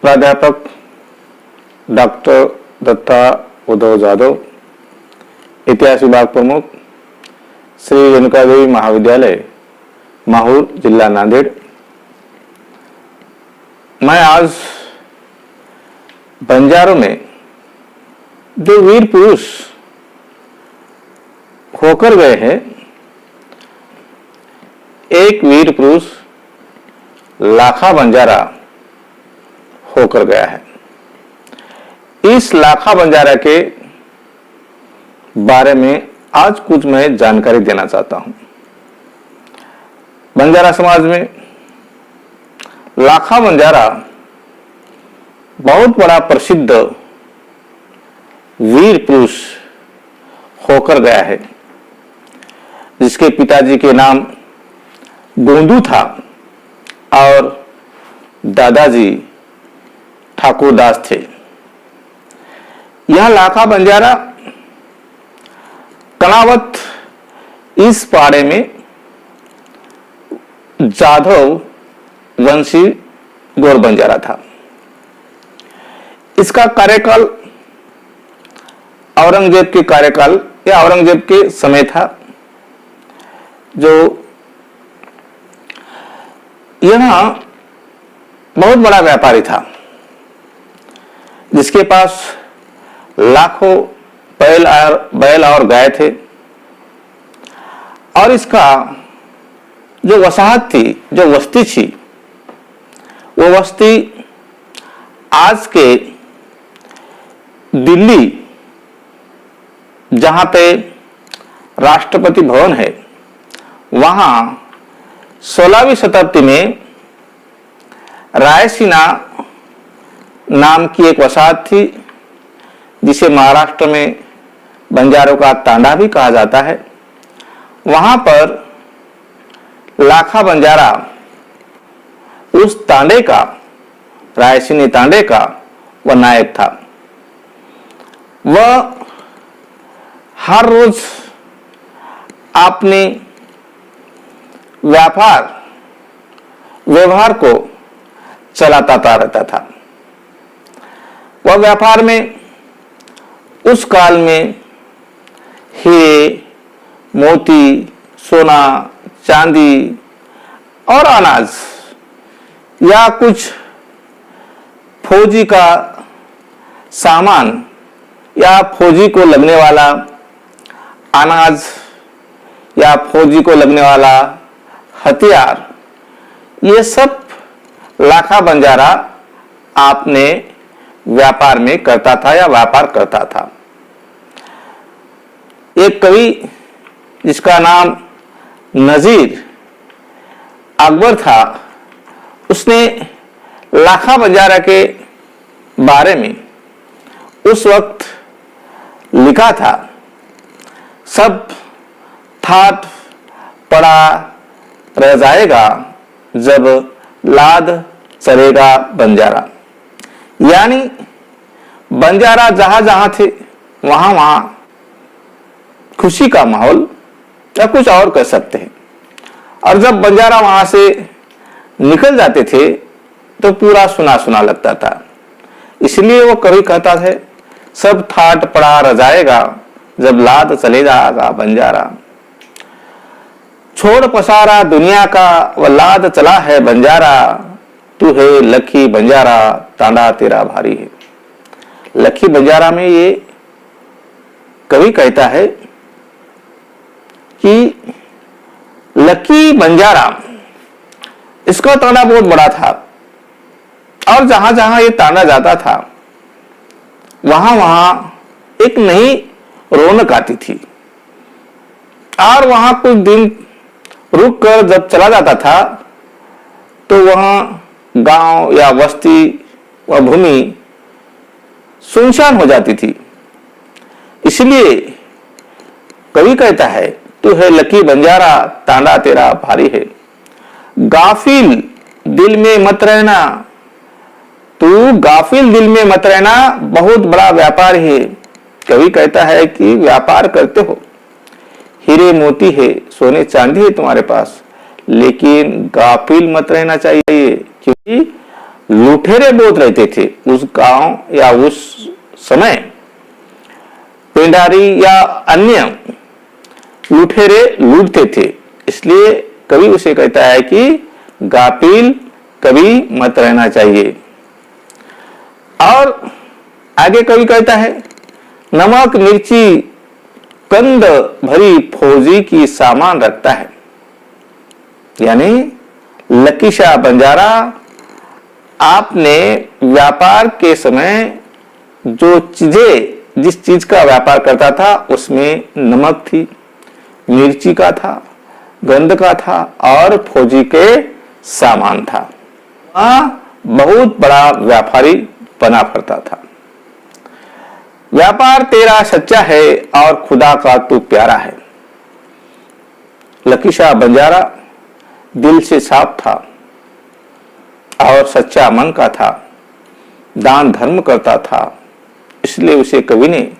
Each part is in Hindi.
प्राध्यापक डॉक्टर दत्ता उद्धव जाधव, इतिहास विभाग प्रमुख, श्री रेणुका देवी महाविद्यालय, माहूर, जिला नांदेड़। मैं आज बंजारों में जो वीर पुरुष होकर गए हैं, एक वीर पुरुष लाखा बंजारा होकर गया है। इस लाखा बंजारा के बारे में आज कुछ मैं जानकारी देना चाहता हूं। बंजारा समाज में लाखा बंजारा बहुत बड़ा प्रसिद्ध वीर पुरुष होकर गया है, जिसके पिताजी के नाम गोंदू था और दादाजी ठाकुर दास थे। यह लाखा बंजारा कलावत इस पाड़े में जाधव वंशी गौर बंजारा था। इसका कार्यकाल औरंगजेब के कार्यकाल या औरंगजेब के समय था। जो यह बहुत बड़ा व्यापारी था, जिसके पास लाखों बैल और गाय थे, और इसका जो वसाहत थी, जो वस्ती थी, वो वस्ती आज के दिल्ली, जहां पे राष्ट्रपति भवन है, वहां 16वीं शताब्दी में रायसीना नाम की एक वसाहत थी, जिसे महाराष्ट्र में बंजारों का तांडा भी कहा जाता है। वहां पर लाखा बंजारा उस तांडे का, रायसीनी तांडे का वह नायक था। वह हर रोज अपने व्यवहार को चलाता रहता था। वह व्यापार में उस काल में हीरे, मोती, सोना, चांदी और अनाज या कुछ फौजी का सामान या फौजी को लगने वाला अनाज या फौजी को लगने वाला हथियार, ये सब लाखा बंजारा आपने व्यापार में करता था या व्यापार करता था। एक कवि जिसका नाम नजीर अकबर था, उसने लाखा बंजारा के बारे में उस वक्त लिखा था, सब ठाट पड़ा रह जाएगा जब लाद चलेगा बंजारा। यानी बंजारा जहां जहां थे, वहां वहां खुशी का माहौल या कुछ और कह सकते हैं। और जब बंजारा वहां से निकल जाते थे तो पूरा सुना सुना लगता था। इसलिए वो कवि कहता है, सब ठाट पड़ा रह जाएगा जब लाद चले जाएगा बंजारा। छोड़ पसारा दुनिया का वह लाद चला है बंजारा, तू है लखी बंजारा तांडा तेरा भारी है। लखी बंजारा में ये कवि कहता है कि लखी बंजारा, इसका तांडा बहुत बड़ा था, और जहां जहां ये तांडा जाता था, वहां वहां एक नई रौनक आती थी। और वहां कुछ दिन रुक कर जब चला जाता था, तो वहां गांव या बस्ती व भूमि सुनसान हो जाती थी। इसलिए कवि कहता है, तू है लकी बंजारा तांडा तेरा भारी है। गाफिल दिल में मत रहना, तू गाफिल दिल में मत रहना, बहुत बड़ा व्यापार है। कवि कहता है कि व्यापार करते हो, हीरे मोती है, सोने चांदी है तुम्हारे पास, लेकिन गाफिल मत रहना चाहिए, क्योंकि लुटेरे बहुत रहते थे उस गांव या उस समय। पेंडारी या अन्य लुटेरे लूटते थे, इसलिए कवि उसे कहता है कि गाफिल कभी मत रहना चाहिए। और आगे कवि कहता है, नमक मिर्ची कंद भरी फौजी की सामान रखता है। यानी लकी शाह बंजारा आपने व्यापार के समय जो चीजें, जिस चीज का व्यापार करता था उसमें नमक थी, मिर्ची का था, गंध का था और फौजी के सामान था। बहुत बड़ा व्यापारी बना करता था। व्यापार तेरा सच्चा है और खुदा का तू प्यारा है। लकी शाह बंजारा दिल से साफ था और सच्चा मन का था, दान धर्म करता था, इसलिए उसे कवि ने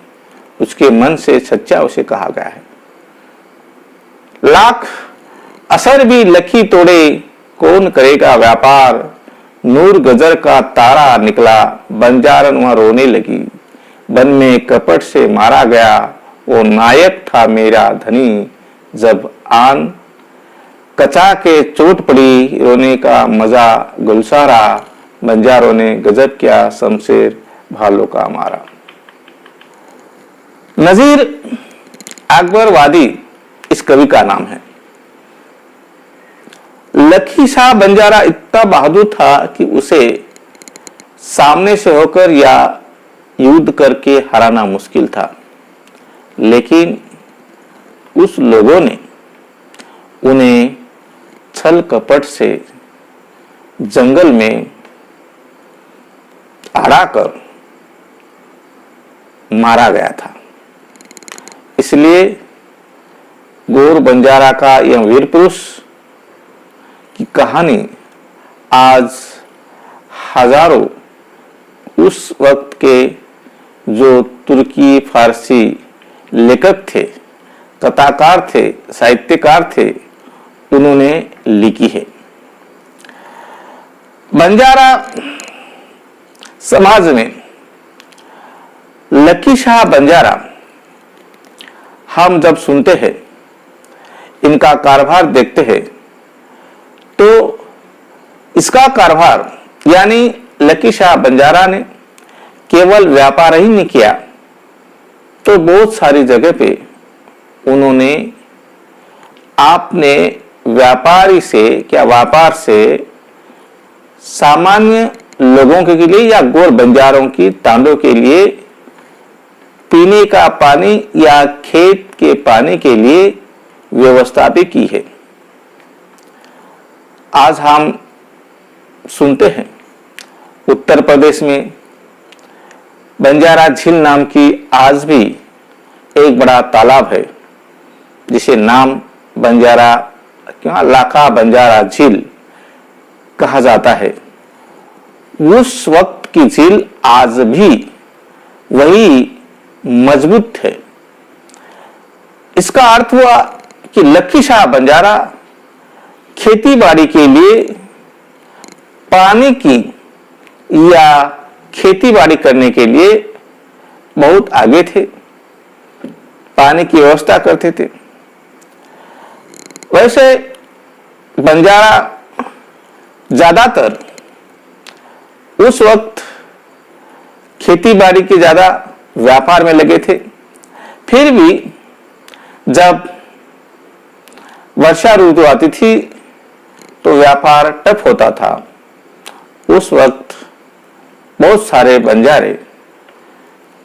उसके मन से सच्चा उसे कहा गया है। लाख असर भी लकी तोड़े कौन करेगा व्यापार, नूर गजर का तारा निकला बंजारन वहां रोने लगी, बन में कपट से मारा गया वो नायक था मेरा धनी, जब आन कचा के चोट पड़ी रोने का मजा गुलसारा, बंजारों ने गजब किया शमशेर भालों का मारा। नजीर अकबरवादी इस कवि का नाम है। लकी शाह बंजारा इतना बहादुर था कि उसे सामने से होकर या युद्ध करके हराना मुश्किल था, लेकिन उस लोगों ने उन्हें छल कपट से जंगल में अड़ाकर मारा गया था। इसलिए गोर बंजारा का यह वीर पुरुष की कहानी आज हजारों उस वक्त के जो तुर्की फारसी लेखक थे, कथाकार थे, साहित्यकार थे, उन्होंने लिखी है। बंजारा समाज में लकी शाह बंजारा हम जब सुनते हैं, इनका कारोबार देखते हैं, तो इसका कारोबार यानी लकी शाह बंजारा ने केवल व्यापार ही नहीं किया, तो बहुत सारी जगह पे उन्होंने आपने व्यापारी से क्या व्यापार से सामान्य लोगों के लिए या गोर बंजारों की तांडों के लिए पीने का पानी या खेत के पानी के लिए व्यवस्था भी की है। आज हम सुनते हैं उत्तर प्रदेश में बंजारा झील नाम की आज भी एक बड़ा तालाब है, जिसे नाम बंजारा लाखा बंजारा झील कहा जाता है। उस वक्त की झील आज भी वही मजबूत है। इसका अर्थ हुआ कि लकी शाह बंजारा खेती बाड़ी के लिए पानी की या खेती बाड़ी करने के लिए बहुत आगे थे, पानी की व्यवस्था करते थे। वैसे बंजारा ज्यादातर उस वक्त खेती बाड़ी के ज्यादा व्यापार में लगे थे। फिर भी जब वर्षा ऋतु आती थी तो व्यापार ठप होता था। उस वक्त बहुत सारे बंजारे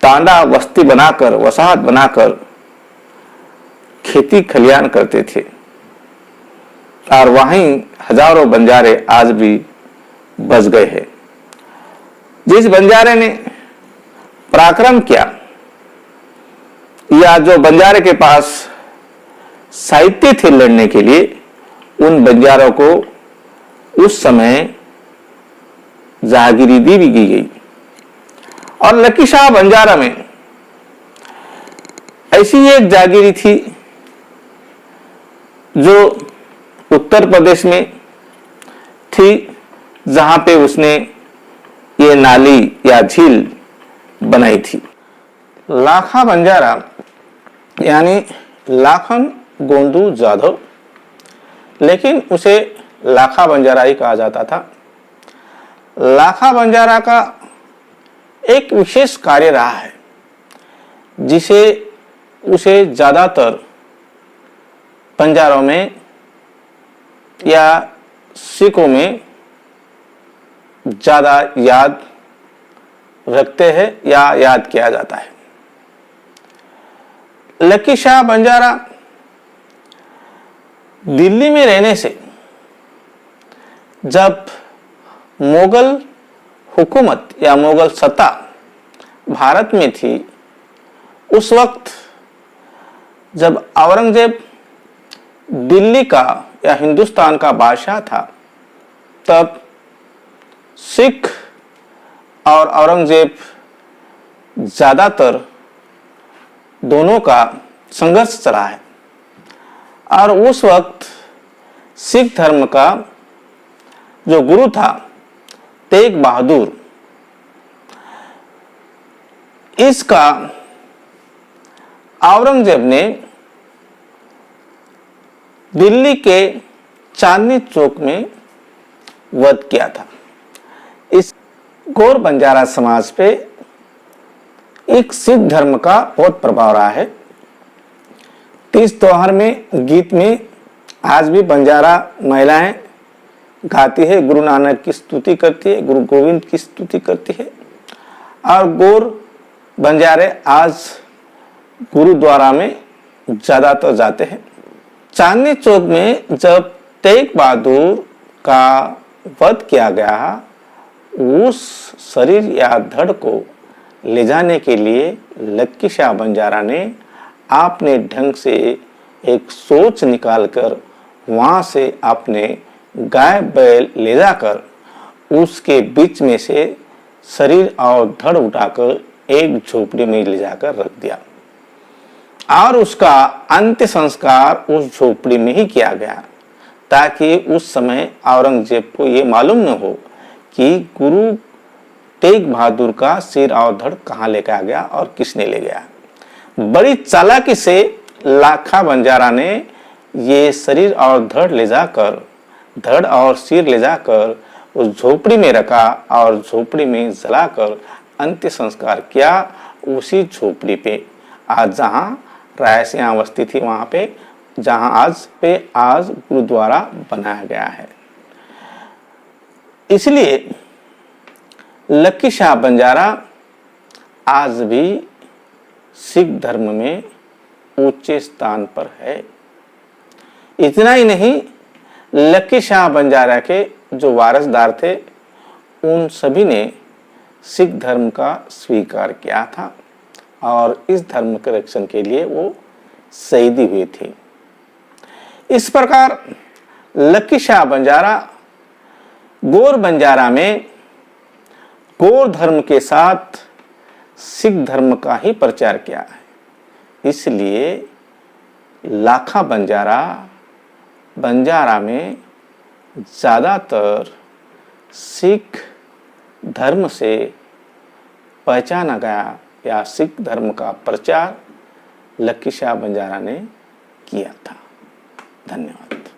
तांडा बस्ती बनाकर, वसाहत बनाकर खेती खलियान करते थे और वहीं हजारों बंजारे आज भी बस गए हैं। जिस बंजारे ने पराक्रम किया या जो बंजारे के पास साहित्य थे लड़ने के लिए, उन बंजारों को उस समय जागीरी दी भी गई। और लकी शाह बंजारा में ऐसी एक जागीरी थी जो उत्तर प्रदेश में थी, जहां पे उसने ये नाली या झील बनाई थी। लाखा बंजारा यानी लाखन गोंदू जाधव, लेकिन उसे लाखा बंजारा ही कहा जाता था। लाखा बंजारा का एक विशेष कार्य रहा है जिसे उसे ज्यादातर बंजारों में या सिखों में ज्यादा याद रखते हैं या याद किया जाता है। लकी शाह बंजारा दिल्ली में रहने से जब मुगल हुकूमत या मुगल सत्ता भारत में थी, उस वक्त जब औरंगजेब दिल्ली का या हिंदुस्तान का बादशाह था, तब सिख और औरंगजेब ज्यादातर दोनों का संघर्ष चला है। और उस वक्त सिख धर्म का जो गुरु था तेग बहादुर, इसका औरंगजेब ने दिल्ली के चांदनी चौक में वध किया था। इस गौर बंजारा समाज पे एक सिख धर्म का बहुत प्रभाव रहा है। तीज त्योहार में गीत में आज भी बंजारा महिलाएं गाती है, गुरु नानक की स्तुति करती है, गुरु गोविंद की स्तुति करती है। और गौर बंजारे आज गुरुद्वारा में ज्यादातर जाते हैं। चांदनी चौक में जब तेग बहादुर का वध किया गया, उस शरीर या धड़ को ले जाने के लिए लक्की शाह बंजारा ने अपने ढंग से एक सोच निकालकर वहां से अपने गाय बैल ले जाकर उसके बीच में से शरीर और धड़ उठाकर एक झोपड़ी में ले जाकर रख दिया और उसका अंत्य संस्कार उस झोपड़ी में ही किया गया, ताकि उस समय औरंगजेब को ये मालूम न हो कि गुरु तेग बहादुर का सिर और धड़ कहाँ लेकर आ गया और किसने ले गया। बड़ी चालाकी से लाखा बंजारा ने ये शरीर और धड़ ले जाकर, धड़ और सिर ले जाकर उस झोपड़ी में रखा और झोपड़ी में जलाकर अंत्य संस्कार किया। उसी झोपड़ी पे आज जहाँ रायसिंह बस्ती थी, वहां पे जहां आज गुरुद्वारा बनाया गया है। इसलिए लक्की शाह बंजारा आज भी सिख धर्म में ऊंचे स्थान पर है। इतना ही नहीं, लक्की शाह बंजारा के जो वारसदार थे, उन सभी ने सिख धर्म का स्वीकार किया था और इस धर्म के रक्षण के लिए वो शहीदी हुए थे। इस प्रकार लक्की शाह बंजारा गौर बंजारा में गौर धर्म के साथ सिख धर्म का ही प्रचार किया है। इसलिए लाखा बंजारा में ज्यादातर सिख धर्म से पहचाना गया या सिख धर्म का प्रचार लक्की शाह बंजारा ने किया था। धन्यवाद।